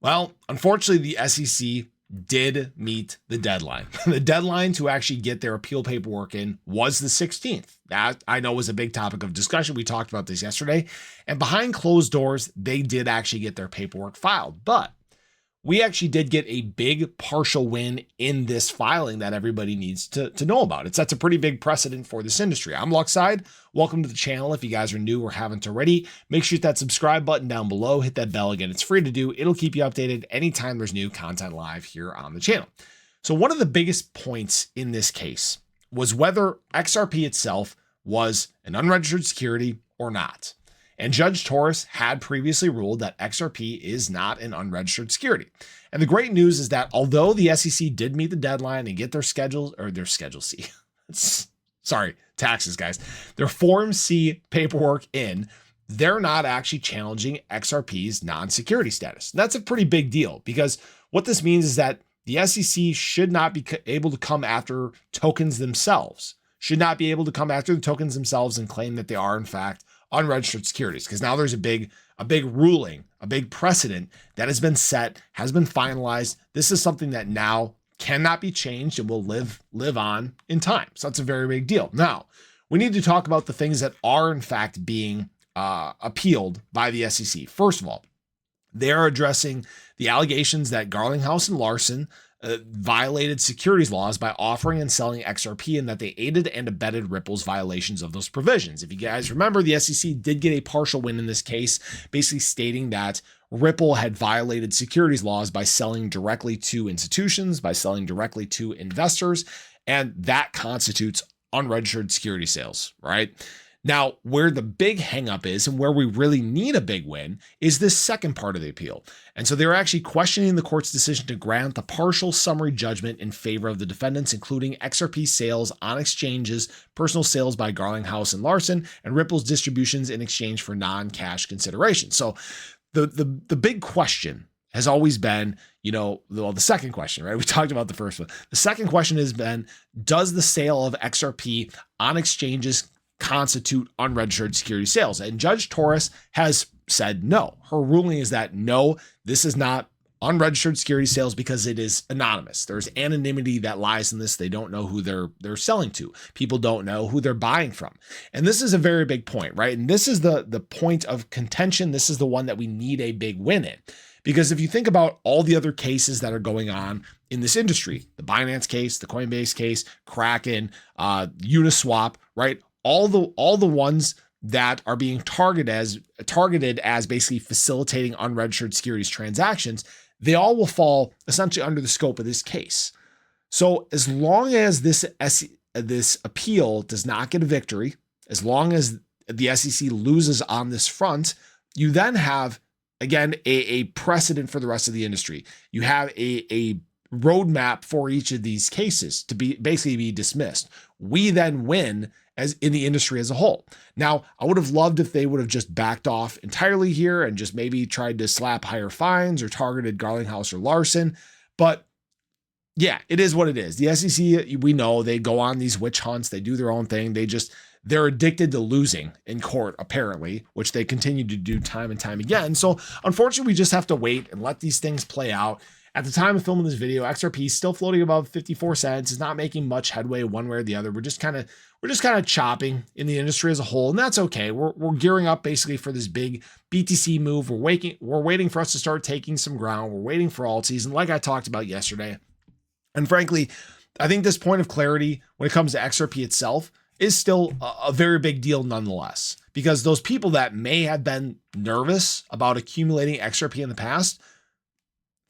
Well, unfortunately, the SEC did meet the deadline. The deadline to actually get their appeal paperwork in was the 16th. That I know was a big topic of discussion. We talked about this yesterday. And behind closed doors, they did actually get their paperwork filed. But we actually did get a big partial win in this filing that everybody needs to know about. It sets a pretty big precedent for this industry. I'm Luckside. Welcome to the channel. If you guys are new or haven't already, make sure you hit that subscribe button down below. Hit that bell again. It's free to do. It'll keep you updated anytime there's new content live here on the channel. So one of the biggest points in this case was whether XRP itself was an unregistered security or not. And Judge Torres had previously ruled that XRP is not an unregistered security. And the great news is that although the SEC did meet the deadline and get their Schedule C, sorry, taxes, guys, their Form C paperwork in, they're not actually challenging XRP's non-security status. And that's a pretty big deal because what this means is that the SEC should not be able to come after tokens themselves, should not be able to come after the tokens themselves and claim that they are, in fact, unregistered securities, because now there's a big ruling, a big precedent that has been set, has been finalized. This is something that now cannot be changed and will live on in time. So that's a very big deal. Now, we need to talk about the things that are in fact being appealed by the SEC. First of all, they are addressing the allegations that Garlinghouse and Larson violated securities laws by offering and selling XRP, and that they aided and abetted Ripple's violations of those provisions. If you guys remember, the SEC did get a partial win in this case, basically stating that Ripple had violated securities laws by selling directly to institutions, by selling directly to investors, and that constitutes unregistered security sales, right? Now, where the big hangup is and where we really need a big win is this second part of the appeal. And so they're actually questioning the court's decision to grant the partial summary judgment in favor of the defendants, including XRP sales on exchanges, personal sales by Garlinghouse and Larson, and Ripple's distributions in exchange for non-cash consideration. So the big question has always been, the second question, right? We talked about the first one. The second question has been, does the sale of XRP on exchanges constitute unregistered security sales? And Judge Torres has said no. Her ruling is that no, this is not unregistered security sales because it is anonymous. There's anonymity that lies in this. They don't know who they're selling to. People don't know who they're buying from. And this is a very big point, right? And this is the point of contention. This is the one that we need a big win in. Because if you think about all the other cases that are going on in this industry, the Binance case, the Coinbase case, Kraken, Uniswap, right? All the ones that are being targeted as basically facilitating unregistered securities transactions, they all will fall essentially under the scope of this case. So as long as this appeal does not get a victory, as long as the SEC loses on this front, you then have, again, a precedent for the rest of the industry. You have a roadmap for each of these cases to basically be dismissed. We then win as in the industry as a whole. Now, I would have loved if they would have just backed off entirely here and just maybe tried to slap higher fines or targeted Garlinghouse or Larson. But yeah, it is what it is. The SEC, we know they go on these witch hunts. They do their own thing. They're addicted to losing in court, apparently, which they continue to do time and time again. So unfortunately, we just have to wait and let these things play out. At the time of filming this video, XRP is still floating above 54 cents. It's not making much headway one way or the other. We're just kind of chopping in the industry as a whole, and that's okay. We're gearing up basically for this big BTC move. We're waiting for us to start taking some ground. We're waiting for alt season, like I talked about yesterday. And frankly, I think this point of clarity when it comes to XRP itself is still a very big deal nonetheless, because those people that may have been nervous about accumulating XRP in the past,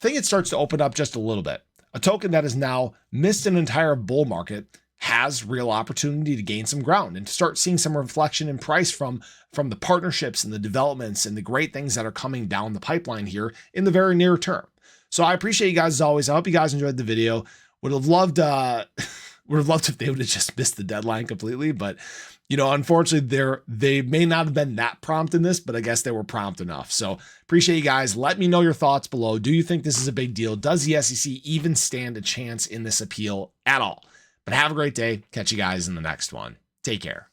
I think it starts to open up just a little bit. A token that has now missed an entire bull market has real opportunity to gain some ground and to start seeing some reflection in price from the partnerships and the developments and the great things that are coming down the pipeline here in the very near term. So I appreciate you guys as always. I hope you guys enjoyed the video. Would have loved if they would have just missed the deadline completely, but unfortunately they may not have been that prompt in this, but I guess they were prompt enough. So appreciate you guys. Let me know your thoughts below. Do you think this is a big deal? Does the SEC even stand a chance in this appeal at all? But have a great day. Catch you guys in the next one. Take care.